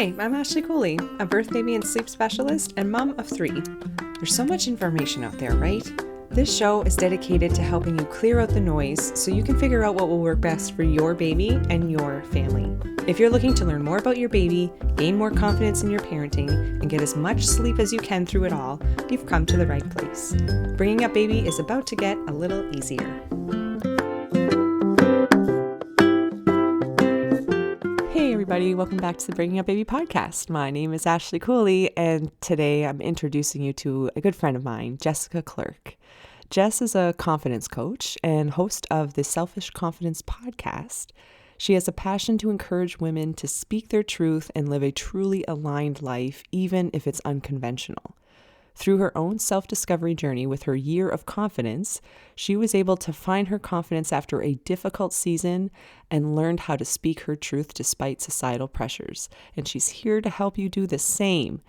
Hi, I'm Ashley Cooley, a birth, baby, and sleep specialist and mom of 3. There's so much information out there, right? This show is dedicated to helping you clear out the noise so you can figure out what will work best for your baby and your family. If you're looking to learn more about your baby, gain more confidence in your parenting, and get as much sleep as you can through it all, you've come to the right place. Bringing up baby is about to get a little easier. Hey everybody, welcome back to the Bringing Up Baby podcast. My name is Ashley Cooley, and today I'm introducing you to a good friend of mine, Jess Clerke. Jess is a confidence coach and host of the Selfish Confidence podcast. She has a passion to encourage women to speak their truth and live a truly aligned life, even if it's unconventional. Through her own self-discovery journey with her year of confidence, she was able to find her confidence after a difficult season and learned how to speak her truth despite societal pressures. And she's here to help you do the same.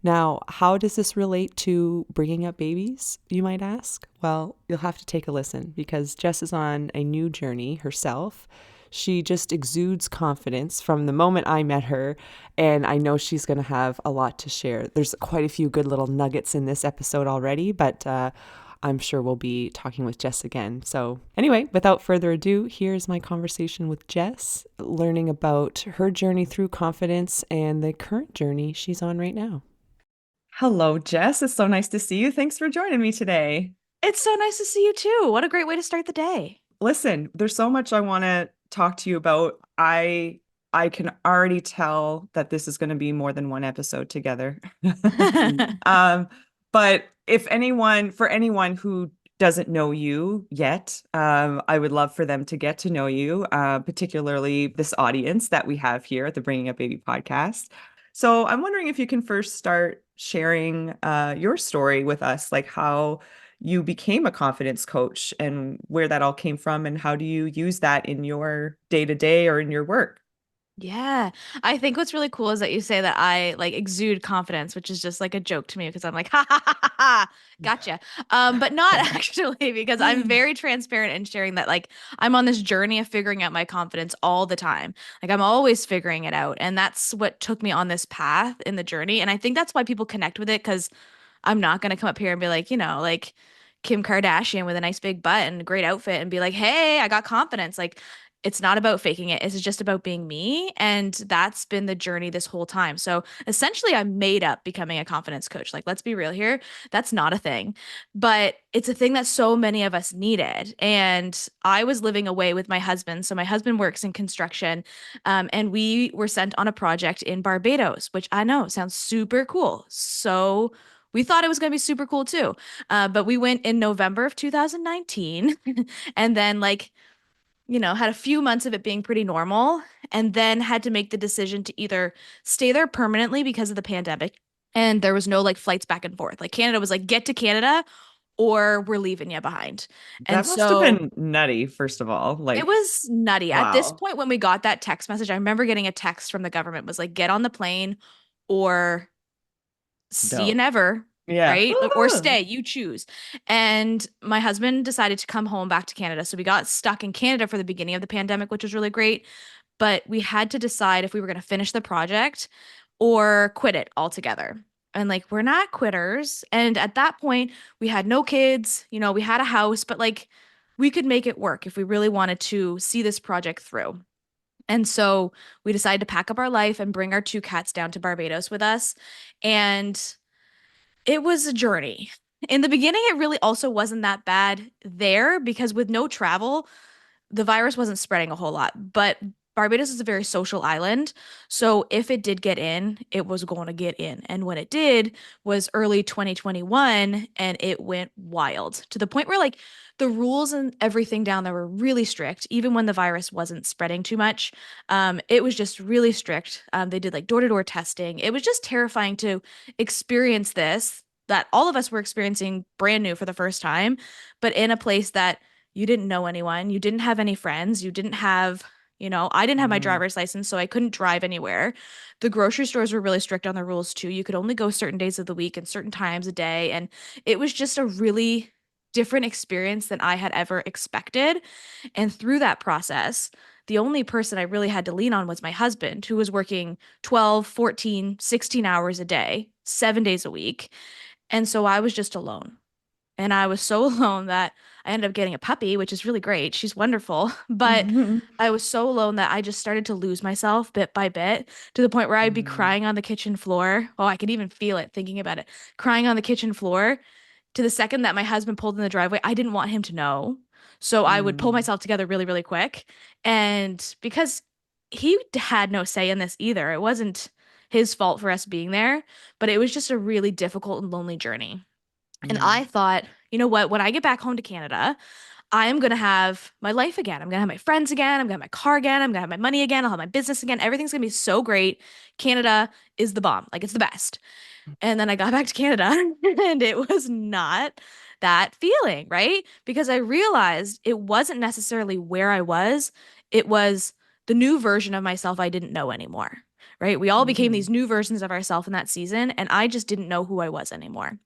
Now, how does this relate to bringing up babies, you might ask? Well, you'll have to take a listen because Jess is on a new journey herself. She just exudes confidence from the moment I met her, and I know she's going to have a lot to share. There's quite a few good little nuggets in this episode already, but I'm sure we'll be talking with Jess again. So anyway, without further ado, here's my conversation with Jess, learning about her journey through confidence and the current journey she's on right now. Hello, Jess. It's so nice to see you. Thanks for joining me today. It's so nice to see you too. What a great way to start the day. Listen, there's so much I want to talk to you about. I can already tell that this is going to be more than one episode together. But for anyone who doesn't know you yet, I would love for them to get to know you, particularly this audience that we have here at the Bringing Up Baby podcast. So I'm wondering if you can first start sharing your story with us, like how you became a confidence coach and where that all came from, and how do you use that in your day-to-day or in your work? Yeah. I think what's really cool is that you say that I like exude confidence, which is just like a joke to me because I'm like, ha ha ha ha, ha, gotcha. But not actually because I'm very transparent in sharing that like I'm on this journey of figuring out my confidence all the time. Like I'm always figuring it out. And that's what took me on this path in the journey. And I think that's why people connect with it because I'm not going to come up here and be like, like Kim Kardashian with a nice big butt and a great outfit and be like, hey, I got confidence. Like, it's not about faking it. It's just about being me. And that's been the journey this whole time. So essentially, I made up becoming a confidence coach. Like, let's be real here. That's not a thing, but it's a thing that so many of us needed. And I was living away with my husband. So my husband works in construction. And we were sent on a project in Barbados, which I know sounds super cool. So we thought it was going to be super cool too. But we went in November of 2019 and then had a few months of it being pretty normal and then had to make the decision to either stay there permanently because of the pandemic and there was no like flights back and forth. Like Canada was like, get to Canada or we're leaving you behind. And That must have so been nutty, first of all. it Like, was nutty. At this wow. point, when we got that text message, I remember getting a text from the government was like, get on the plane or see you Don't. never, Yeah. right? Or stay, you choose. And my husband decided to come home back to Canada. So we got stuck in Canada for the beginning of the pandemic, which was really great. But we had to decide if we were going to finish the project or quit it altogether. And like, we're not quitters. And at that point, we had no kids, we had a house, but like, we could make it work if we really wanted to see this project through. And so we decided to pack up our life and bring our 2 cats down to Barbados with us. And it was a journey. In the beginning, it really also wasn't that bad there because with no travel, the virus wasn't spreading a whole lot. But Barbados is a very social island. So if it did get in, it was going to get in. And when it did was early 2021 and it went wild to the point where like the rules and everything down there were really strict, even when the virus wasn't spreading too much. It was just really strict. They did like door-to-door testing. It was just terrifying to experience this that all of us were experiencing brand new for the first time, but in a place that you didn't know anyone, you didn't have any friends, you didn't have, I didn't have my Mm. driver's license, so I couldn't drive anywhere. The grocery stores were really strict on the rules too. You could only go certain days of the week and certain times a day. And it was just a really different experience than I had ever expected. And through that process, the only person I really had to lean on was my husband, who was working 12, 14, 16 hours a day, 7 days a week. And so I was just alone. And I was so alone that I ended up getting a puppy, which is really great. She's wonderful. But I was so alone that I just started to lose myself bit by bit to the point where I'd be Mm, crying on the kitchen floor. Oh, I could even feel it thinking about it. Crying on the kitchen floor to the second that my husband pulled in the driveway. I didn't want him to know. So I would pull mm, myself together really, really quick. And because he had no say in this either, it wasn't his fault for us being there, but it was just a really difficult and lonely journey. And yeah. I thought, you know what? When I get back home to Canada, I am going to have my life again. I'm going to have my friends again. I'm going to have my car again. I'm going to have my money again. I'll have my business again. Everything's going to be so great. Canada is the bomb. Like, it's the best. And then I got back to Canada and it was not that feeling, right? Because I realized it wasn't necessarily where I was, it was the new version of myself I didn't know anymore, right? We all became Mm, these new versions of ourselves in that season, and I just didn't know who I was anymore.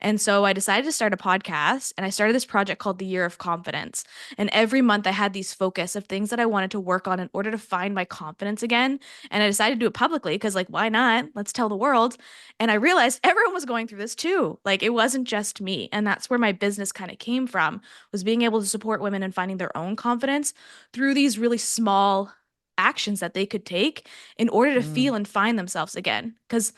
And so I decided to start a podcast, and I started this project called the Year of Confidence. And every month I had these focus of things that I wanted to work on in order to find my confidence again. And I decided to do it publicly because, like, why not? Let's tell the world. And I realized everyone was going through this too. Like, it wasn't just me. And that's where my business kind of came from, was being able to support women in finding their own confidence through these really small actions that they could take in order to mm. feel and find themselves again. Because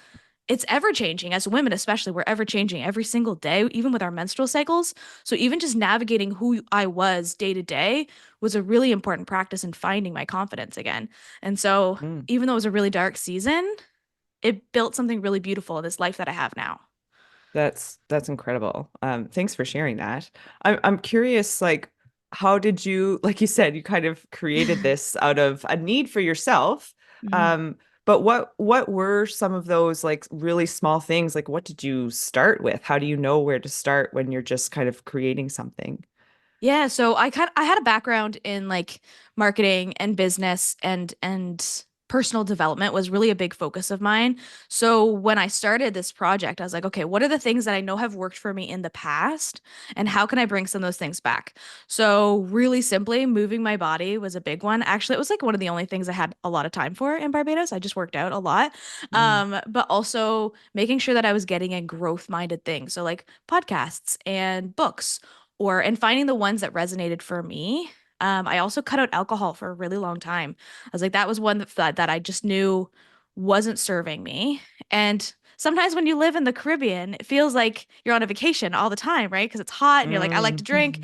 it's ever changing. As women, especially, we're ever changing every single day, even with our menstrual cycles. So even just navigating who I was day to day was a really important practice in finding my confidence again. And so Mm. even though it was a really dark season, it built something really beautiful in this life that I have now. That's incredible. Thanks for sharing that. I'm curious, like, how did you, like you said, you kind of created this out of a need for yourself. Mhm. Um, but what were some of those like really small things? Like, what did you start with? How do you know where to start when you're just kind of creating something? Yeah, so I had a background in like marketing and business and personal development was really a big focus of mine. So when I started this project, I was like, okay, what are the things that I know have worked for me in the past and how can I bring some of those things back? So really simply, moving my body was a big one. Actually, it was like one of the only things I had a lot of time for in Barbados. I just worked out a lot. Mm, But also making sure that I was getting in growth-minded things. So like podcasts and books or and finding the ones that resonated for me. I also cut out alcohol for a really long time. I was like, that was one that I just knew wasn't serving me. And sometimes when you live in the Caribbean, it feels like you're on a vacation all the time, right? Because it's hot and you're like, I like to mm, drink.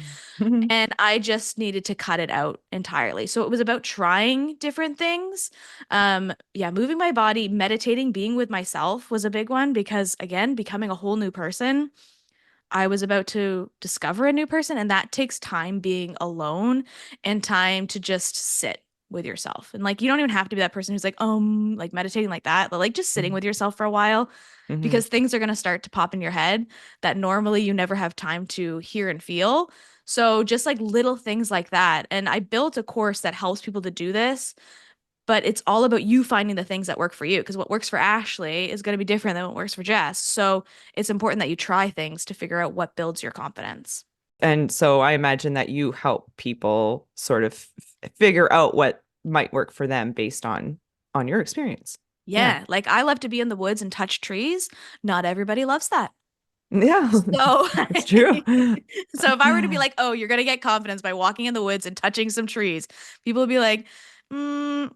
And I just needed to cut it out entirely. So it was about trying different things. Yeah, moving my body, meditating, being with myself was a big one because, again, becoming a whole new person. I was about to discover a new person, and that takes time being alone and time to just sit with yourself. And like, you don't even have to be that person who's like meditating like that, but like just sitting mm, with yourself for a while mm. because things are going to start to pop in your head that normally you never have time to hear and feel. So just like little things like that. And I built a course that helps people to do this, but it's all about you finding the things that work for you because what works for Ashley is going to be different than what works for Jess. So it's important that you try things to figure out what builds your confidence. And so I imagine that you help people sort of figure out what might work for them based on your experience. Yeah. Yeah, like I love to be in the woods and touch trees. Not everybody loves that. Yeah. So, It's true. so if I were to be like, "Oh, you're gonna get confidence by walking in the woods and touching some trees," people would be like, mm,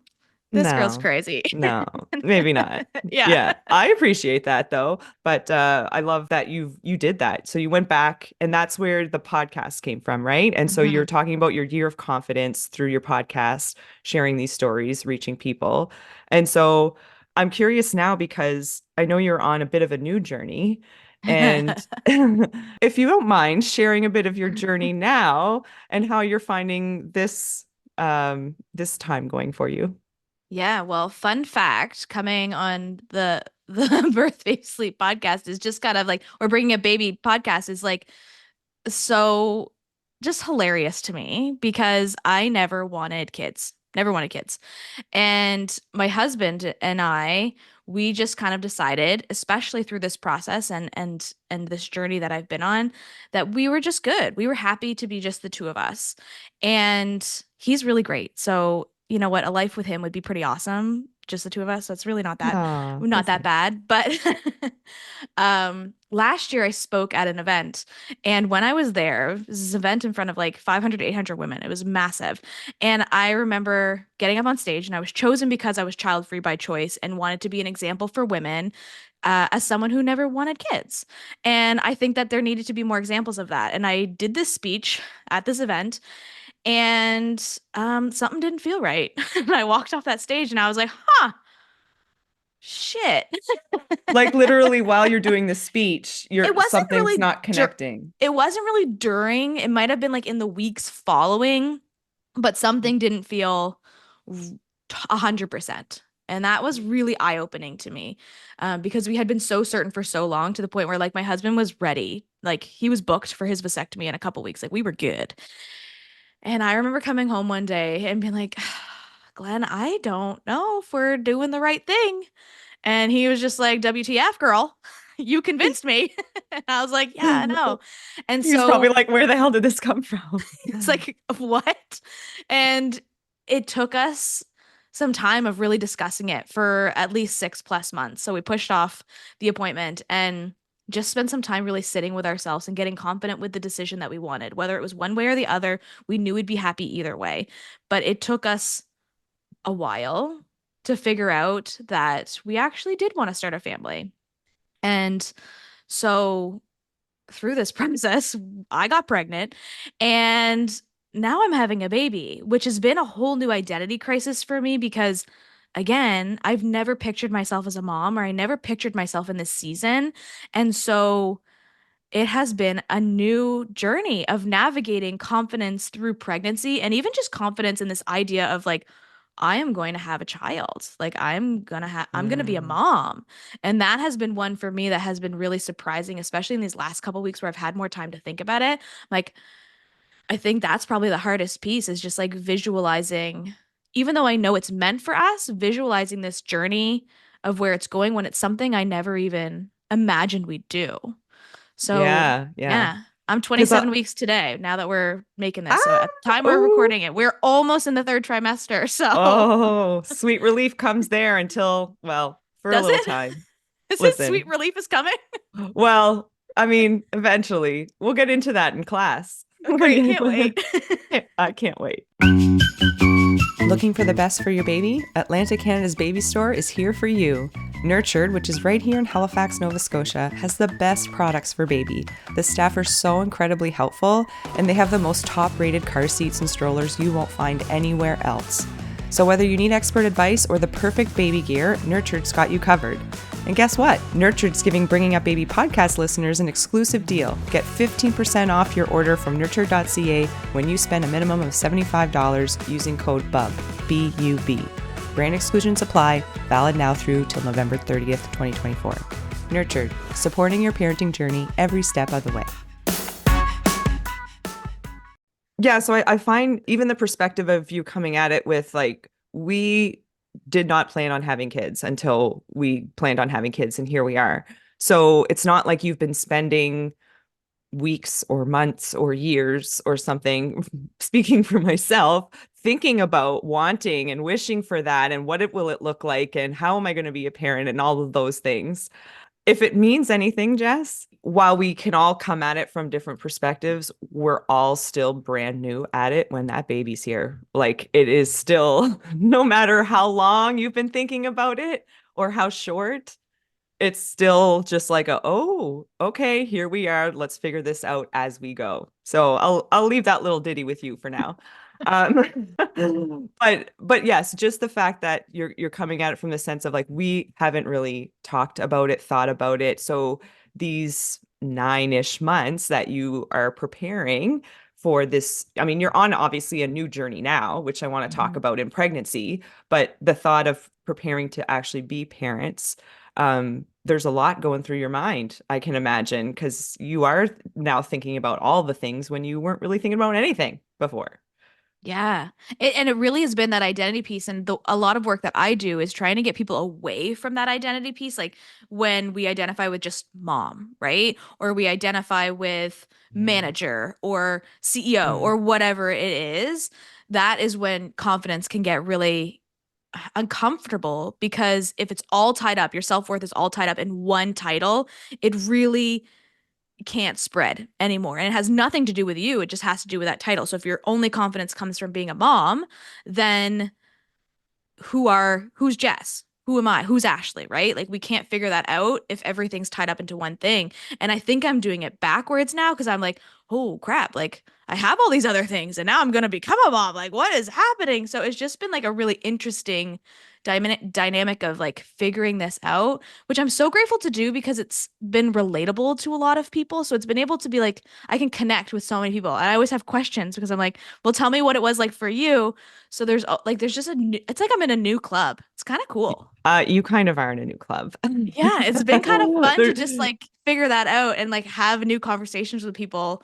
"This girl's No, crazy." no, maybe not. Yeah. Yeah, I appreciate that though. But I love that you did that. So you went back, and that's where the podcast came from, right? And so you're Mhm. talking about your year of confidence through your podcast, sharing these stories, reaching people. And so I'm curious now because I know you're on a bit of a new journey. And if you don't mind sharing a bit of your journey now and how you're finding this time going for you. Yeah, well, fun fact coming on the Birth Baby Sleep podcast is just kind of like, or bringing a baby podcast is like so just hilarious to me because I never wanted kids. Never wanted kids. And my husband and I, we just kind of decided, especially through this process and this journey that I've been on, that we were just good. We were happy to be just the two of us. And he's really great. So, you know what, a life with him would be pretty awesome, just the two of us. So it's really Aw, not that's that nice. bad. But last year I spoke at an event, and when I was there, this is an event in front of like 500 to 800 women. It was massive. And I remember getting up on stage, and I was chosen because I was child free by choice and wanted to be an example for women. As someone who never wanted kids. And I think that there needed to be more examples of that. And I did this speech at this event, and something didn't feel right. And I walked off that stage and I was like, huh, shit. Like literally while you're doing the speech, It wasn't something's really not connecting. it wasn't really during. It might have been like in the weeks following, but something didn't feel 100%. And that was really eye-opening to me, because we had been so certain for so long to the point where like my husband was ready. Like he was booked for his vasectomy in a couple weeks. Like we were good. And I remember coming home one day and being like, Glenn, I don't know if we're doing the right thing. And he was just like, WTF, girl, you convinced me. And I was like, yeah, I know. And He was probably so like, where the hell did this come from? it's like, what? And it took us some time of really discussing it for at least 6+ months. So we pushed off the appointment and just spent some time really sitting with ourselves and getting confident with the decision that we wanted. Whether it was one way or the other, we knew we'd be happy either way. But it took us a while to figure out that we actually did want to start a family. And so through this process, I got pregnant, and now I'm having a baby, which has been a whole new identity crisis for me because, again, I've never pictured myself as a mom, or I never pictured myself in this season. And so it has been a new journey of navigating confidence through pregnancy, and even just confidence in this idea of like, I am going to have a child. Like I'm going to be a Mm. mom. And that has been one for me that has been really surprising, especially in these last couple weeks where I've had more time to think about it. Like I think that's probably the hardest piece, is just like visualizing, even though I know it's meant for us, visualizing this journey of where it's going when it's something I never even imagined we'd do. So, Yeah, yeah. yeah, I'm Because 27 weeks today now that we're making this. So, ah, at the time we're oh, recording it, we're almost in the third trimester. So, oh, sweet relief comes there until, well, for a does little it? time. Is it sweet Listen, relief is coming? well, I mean, eventually we'll get into that in class. Oh, great. Can't wait. I can't wait. Looking for the best for your baby? Atlantic Canada's Baby Store is here for you. Nurtured, which is right here in Halifax, Nova Scotia, has the best products for baby. The staff are so incredibly helpful, and they have the most top-rated car seats and strollers you won't find anywhere else. So whether you need expert advice or the perfect baby gear, Nurtured's got you covered. And guess what? Nurtured's giving Bringing Up Baby podcast listeners an exclusive deal. Get 15% off your order from nurtured.ca when you spend a minimum of $75 using code BUB, B-U-B. Brand exclusions apply, valid now through till November 30th, 2024. Nurtured, supporting your parenting journey every step of the way. Yeah, so I find even the perspective of you coming at it with like, we did not plan on having kids until we planned on having kids, and here we are. So it's not like you've been spending weeks or months or years or something, speaking for myself, thinking about wanting and wishing for that and will it look like and how am I going to be a parent and all of those things. If it means anything, Jess, while we can all come at it from different perspectives, we're all still brand new at it when that baby's here. Like it is still, no matter how long you've been thinking about it or how short, it's still just like oh, okay, here we are. Let's figure this out as we go. So I'll leave that little ditty with you for now. But yes, just the fact that you're coming at it from the sense of like we haven't really talked about it, thought about it. So these 9-ish months that you are preparing for this, I mean, you're on obviously a new journey now, which I want to talk Mhm. about in pregnancy, but the thought of preparing to actually be parents, there's a lot going through your mind, I can imagine, because you are now thinking about all the things when you weren't really thinking about anything before. Yeah. And it really has been that identity piece. And a lot of work that I do is trying to get people away from that identity piece. Like when we identify with just mom, right? Or we identify with Yeah. manager or CEO Mm. or whatever it is, that is when confidence can get really uncomfortable because if it's all tied up, your self-worth is all tied up in one title, it really can't spread anymore. And it has nothing to do with you. It just has to do with that title. So if your only confidence comes from being a mom, then who's Jess? Who am I? Who's Ashley, right? Like we can't figure that out if everything's tied up into one thing. And I think I'm doing it backwards now because I'm like, oh crap, like I have all these other things and now I'm gonna become a mom. Like what is happening? So it's just been like a really interesting dynamic of like figuring this out, which I'm so grateful to do because it's been relatable to a lot of people. So it's been able to be like I can connect with so many people. And I always have questions because I'm like, well, tell me what it was like for you. So there's just it's like I'm in a new club. It's kind of cool. You kind of are in a new club. Yeah, it's been kind of fun to just There- like figure that out and like have new conversations with people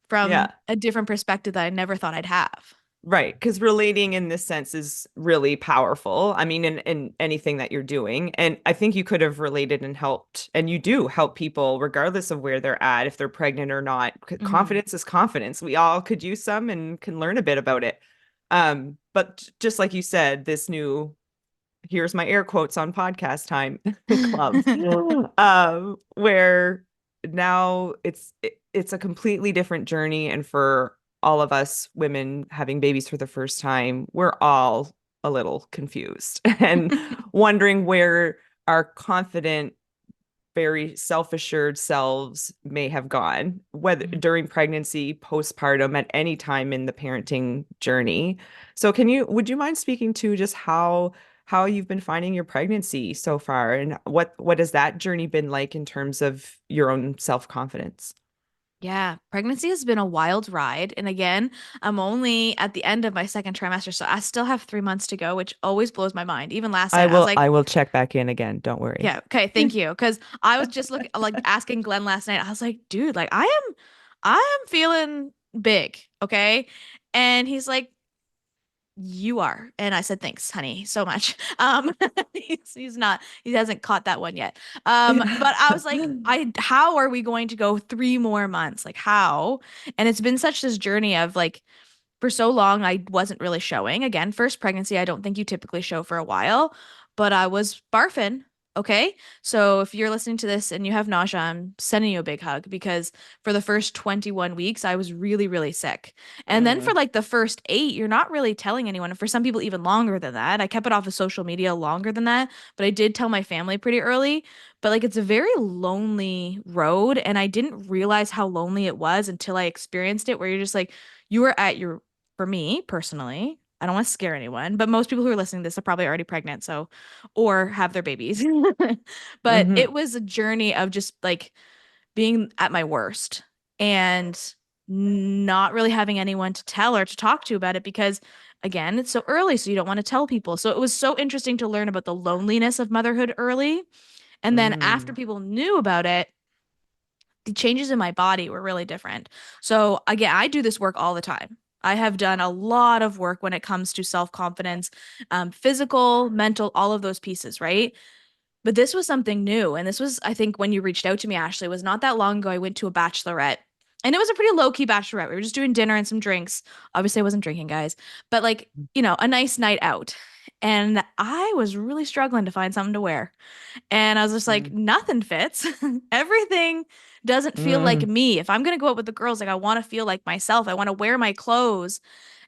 from yeah. a different perspective that I never thought I'd have. Right, because relating in this sense is really powerful. I mean, in anything that you're doing. And I think you could have related and helped, and you do help people regardless of where they're at, if they're pregnant or not. Hmm. Confidence is confidence. We all could use some and can learn a bit about it. But just like you said, this new, here's my air quotes on podcast time club, where now it's a completely different journey. And for all of us women having babies for the first time, we're all a little confused and wondering where our confident, very self-assured selves may have gone, whether during pregnancy, postpartum, at any time in the parenting journey. So would you mind speaking to just how you've been finding your pregnancy so far and what has that journey been like in terms of your own self-confidence? Yeah, pregnancy has been a wild ride. And again, I'm only at the end of my second trimester, so I still have 3 months to go, which always blows my mind. Even last night, I was like, I will check back in again, don't worry. yeah, okay, thank you. Because I was just looking, like asking Glenn last night, I was like, dude, like I am feeling big, okay? And he's like, you are. And I said, thanks, honey, so much. He's not, he hasn't caught that one yet. But I was like, how are we going to go 3 more months? Like, how? And it's been such this journey of like, for so long, I wasn't really showing. Again, first pregnancy, I don't think you typically show for a while, but I was barfing. Okay. So if you're listening to this and you have nausea, I'm sending you a big hug because for the first 21 weeks, I was really, really sick. And then for Mm, like the first 8, you're not really telling anyone. And for some people, even longer than that. I kept it off of social media longer than that, but I did tell my family pretty early. But like it's a very lonely road. And I didn't realize how lonely it was until I experienced it, where you're just like, you were at your for me personally, I don't want to scare anyone, but most people who are listening to this are probably already pregnant, so or have their babies. But hmm it was a journey of just like being at my worst and not really having anyone to tell or to talk to about it because again, it's so early, so you don't want to tell people. So it was so interesting to learn about the loneliness of motherhood early. And then after mm, people knew about it, the changes in my body were really different. So again, I do this work all the time. I have done a lot of work when it comes to self-confidence, physical, mental, all of those pieces, right? But this was something new. And this was, I think, when you reached out to me, Ashley, was not that long ago. I went to a bachelorette. And it was a pretty low-key bachelorette. We were just doing dinner and some drinks. Obviously, I wasn't drinking, guys, but like, a nice night out. And I was really struggling to find something to wear. And I was just like, mm, nothing fits. Everything doesn't feel like mm, me. If I'm gonna go out with the girls, like I want to feel like myself. I want to wear my clothes,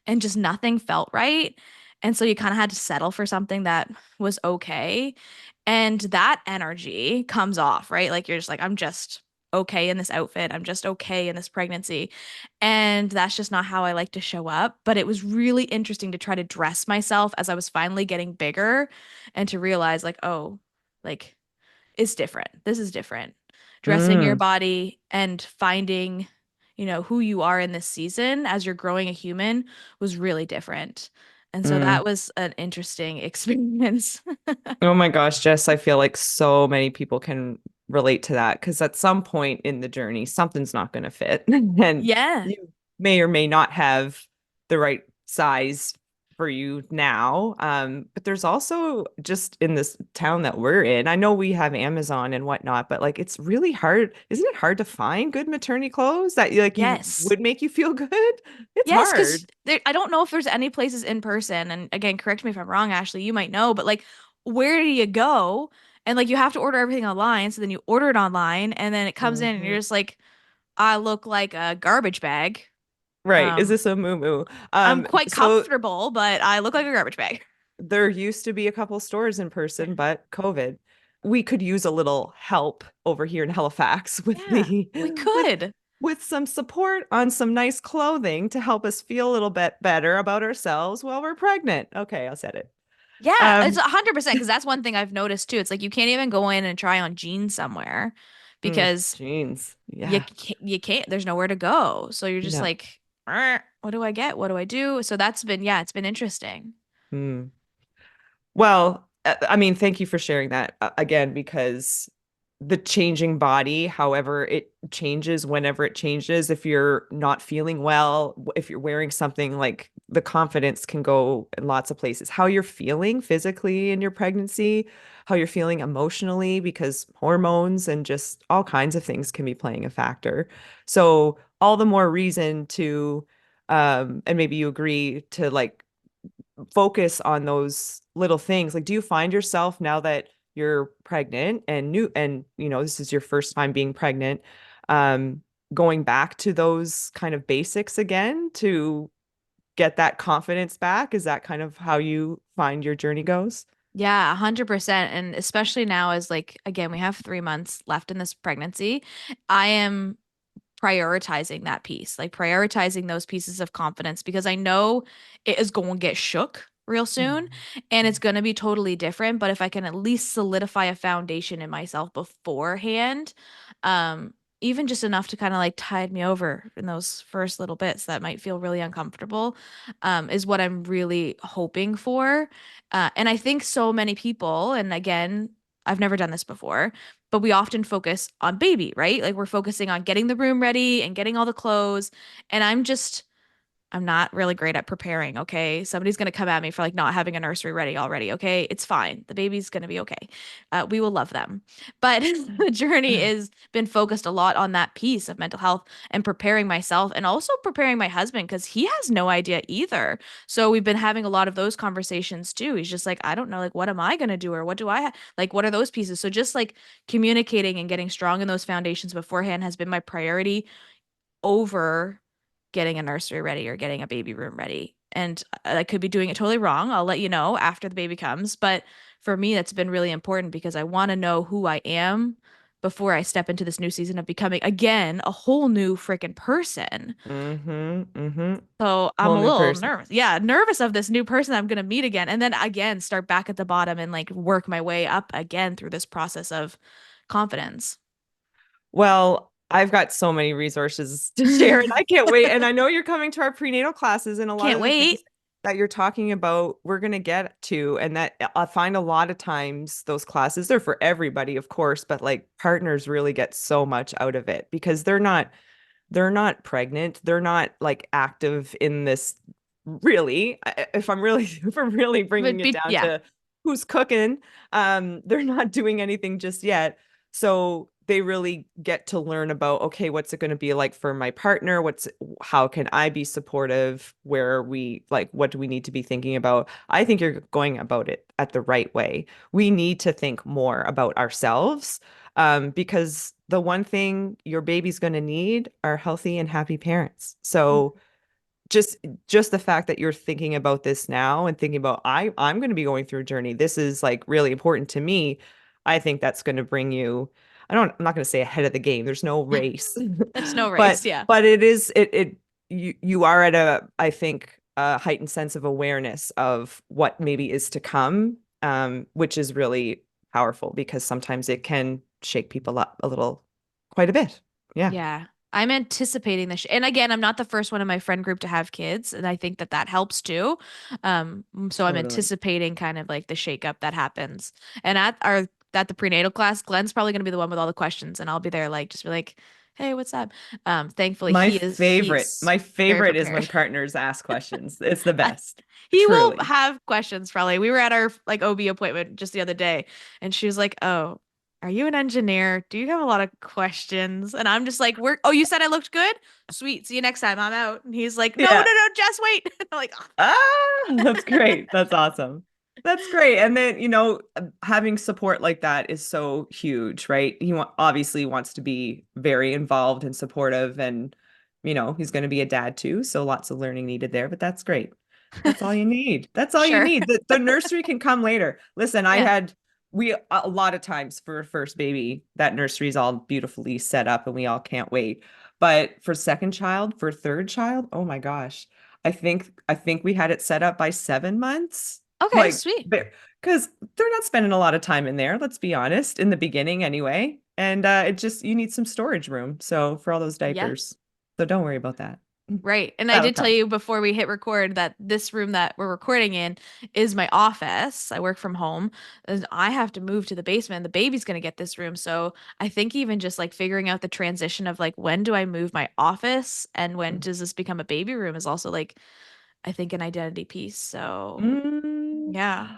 and just nothing felt right. And so you kind of had to settle for something that was okay. And that energy comes off, right? Like you're just like, I'm just okay in this outfit. I'm just okay in this pregnancy. And that's just not how I like to show up. But it was really interesting to try to dress myself as I was finally getting bigger and to realize, like, oh, like it's different. This is different. Dressing your mm, body and finding, who you are in this season as you're growing a human was really different. And so that mm. was an interesting experience. Oh my gosh, Jess, I feel like so many people can relate to that because at some point in the journey, something's not going to fit. And Yeah. you may or may not have the right size for you now. But there's also just in this town that we're in, I know we have Amazon and whatnot, but like it's really hard. Isn't it hard to find good maternity clothes that like you Yes. would make you feel good? It's Yes, because hard. I don't know if there's any places in person. And again, correct me if I'm wrong, Ashley, you might know, but like, where do you go? And like, you have to order everything online. So then you order it online and then it comes in and you're Mhm. just like, I look like a garbage bag. Right. Is Um, this a moo-moo? I'm quite So comfortable, but I look like a garbage bag. there used to be a couple stores in person, but COVID. We could use a little help over here in Halifax with Yeah, the we with could. with some support on some nice clothing to help us feel a little bit better about ourselves while we're pregnant. Okay, I said it. Yeah, it's Um, 100% because that's one thing I've noticed too. It's like you can't even go in and try on jeans somewhere because jeans. you Yeah. can't, there's nowhere to go. So you're just No. like, What do I get? What do I do?" So that's been, yeah, it's been interesting. Hmm. Well, I mean, thank you for sharing that again, because the changing body, however it changes, whenever it changes, if you're not feeling well, if you're wearing something like the confidence can go in lots of places. How you're feeling physically in your pregnancy, how you're feeling emotionally, because hormones and just all kinds of things can be playing a factor. So, all the more reason to, and maybe you agree to like focus on those little things. Like, do you find yourself now that you're pregnant and this is your first time being pregnant, um, going back to those kind of basics again to get that confidence back? Is that kind of how you find your journey goes? Yeah, 100%. And especially now, as like, again, we have 3 months left in this pregnancy. I am prioritizing that piece, like prioritizing those pieces of confidence because I know it is going to get shook real soon and it's going to be totally different. But if I can at least solidify a foundation in myself beforehand, um, even just enough to kind of like tide me over in those first little bits that might feel really uncomfortable, is what I'm really hoping for. And I think so many people, and again, I've never done this before, but we often focus on baby, right? Like we're focusing on getting the room ready and getting all the clothes. And I'm not really great at preparing, okay? Somebody's going to come at me for like not having a nursery ready already, okay? It's fine. The baby's going to be okay. We will love them. But the journey has been focused a lot on that piece of mental health and preparing myself and also preparing my husband because he has no idea either. So we've been having a lot of those conversations too. He's just like, I don't know, like, what am I going to do? Or what do like, what are those pieces? So just like communicating and getting strong in those foundations beforehand has been my priority over getting a nursery ready or getting a baby room ready. And I could be doing it totally wrong. I'll let you know after the baby comes. But for me, that's been really important because I want to know who I am before I step into this new season of becoming, again, a whole new freaking person. Mm-hmm. Mm-hmm. So I'm Whole a new little person. nervous. Yeah, nervous of this new person I'm going to meet again. And then again, start back at the bottom and like work my way up again through this process of confidence. Well, I've got so many resources to share, and I can't wait. And I know you're coming to our prenatal classes, and a lot Can't of the things wait. that you're talking about, we're going to get to. And that I find a lot of times those classes, they're for everybody, of course, but like partners really get so much out of it because they're not pregnant. They're not like active in this really. If I'm really if I'm really bringing But it be, down yeah. to who's cooking, they're not doing anything just yet. So they really get to learn about, okay, what's it going to be like for my partner? How can I be supportive? Where are we like, what do we need to be thinking about? I think you're going about it at the right way. We need to think more about ourselves, because the one thing your baby's going to need are healthy and happy parents. So just just the fact that you're thinking about this now and thinking about I'm going to be going through a journey. This is like really important to me. I think that's going to bring you, I'm not going to say ahead of the game. There's no race. There's no But race. Yeah. it is it you are at a, I think, a heightened sense of awareness of what maybe is to come, which is really powerful because sometimes it can shake people up a little, quite a bit. Yeah, Yeah. I'm anticipating this. And again, I'm not the first one in my friend group to have kids, and I think that that helps too. So I'm totally. anticipating kind of like the shakeup that happens. And at the prenatal class, Glenn's probably going to be the one with all the questions, and I'll be there like just be like, Hey, what's up? Thankfully My favorite, he's my very favorite is when prepared. partners ask questions. It's the I, best, he will truly. have questions probably. We were at our like OB appointment just the other day, and she was like, "Oh, are you an engineer? Do you have a lot of questions?" And I'm just like, "We're oh, you said I looked good? Sweet. See you next time. I'm out." And he's like, "No, no, Yeah. no, just wait." I'm like, "Ah." Ah, that's great. That's awesome. That's great. And then, having support like that is so huge, right? Obviously wants to be very involved and supportive and, he's going to be a dad too, so lots of learning needed there, but that's great. That's all you need. That's all you Sure. need. The nursery can come later. Listen, Yeah. we a lot of times for a first baby, that nursery is all beautifully set up and we all can't wait. But for second child, for third child, oh my gosh. I think we had it set up by 7 months. Okay, Like, sweet. because they're not spending a lot of time in there, let's be honest, in the beginning anyway. And it just you need some storage room. So for all those Yeah. diapers. So don't worry about that. Right. And I That'll did tell come. you before we hit record that this room that we're recording in is my office. I work from home. And I have to move to the basement. The baby's going to get this room. So I think even just like figuring out the transition of like when do I move my office and when does this become a baby room is also like I think an identity piece. So Mm. yeah.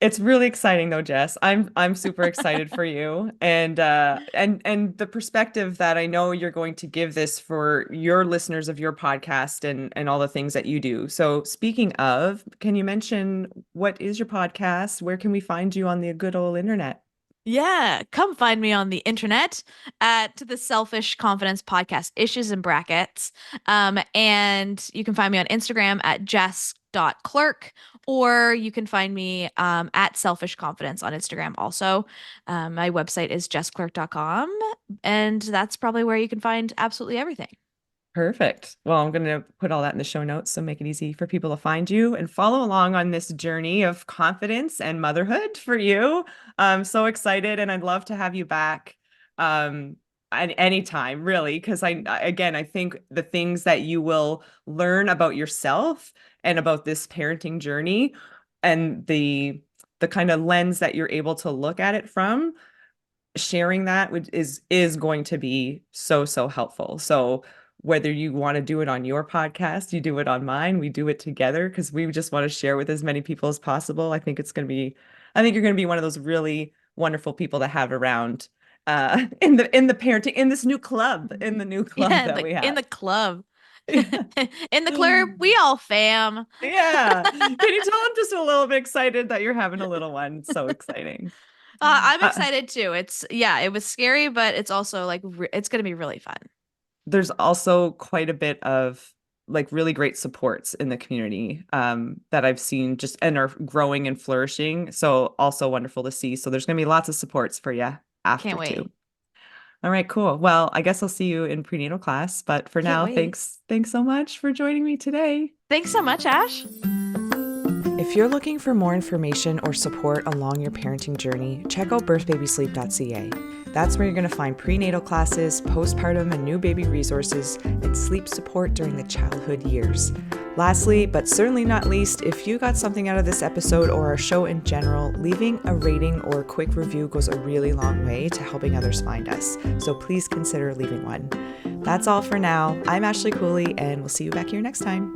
It's really exciting though, Jess. I'm super excited for you and the perspective that I know you're going to give this for your listeners of your podcast and all the things that you do. So speaking of, can you mention what is your podcast? Where can we find you on the good old internet? Yeah, come find me on the internet at the Selfish Confidence Podcast, issues and brackets. And you can find me on Instagram at jess.clerk, or you can find me at Selfish Confidence on Instagram also. My website is jessclerke.com, and that's probably where you can find absolutely everything. Perfect. Well, I'm going to put all that in the show notes, so make it easy for people to find you and follow along on this journey of confidence and motherhood for you. I'm so excited, and I'd love to have you back at any time, really, because again, I think the things that you will learn about yourself and about this parenting journey and the kind of lens that you're able to look at it from sharing that is going to be so helpful. So whether you want to do it on your podcast, you do it on mine, we do it together because we just want to share with as many people as possible. I think you're going to be one of those really wonderful people to have around in the parenting in the new club Yeah, that we in have. the club. In the club, we all fam. Yeah. Can you tell I'm just a little bit excited that you're having a little one? It's so exciting. I'm Uh, excited too. Yeah, it was scary, but it's also like it's gonna be really fun. there's also quite a bit of like really great supports in the community that I've seen just and are growing and flourishing. So also wonderful to see. So there's going to be lots of supports for you Can't after too. wait. All right, cool. Well, I guess I'll see you in prenatal class, but for Can't now, wait. thanks so much for joining me today. Thanks so much, Ash. If you're looking for more information or support along your parenting journey, check out birthbabysleep.ca. That's where you're going to find prenatal classes, postpartum and new baby resources, and sleep support during the childhood years. Lastly, but certainly not least, if you got something out of this episode or our show in general, leaving a rating or a quick review goes a really long way to helping others find us. So please consider leaving one. That's all for now. I'm Ashley Cooley, and we'll see you back here next time.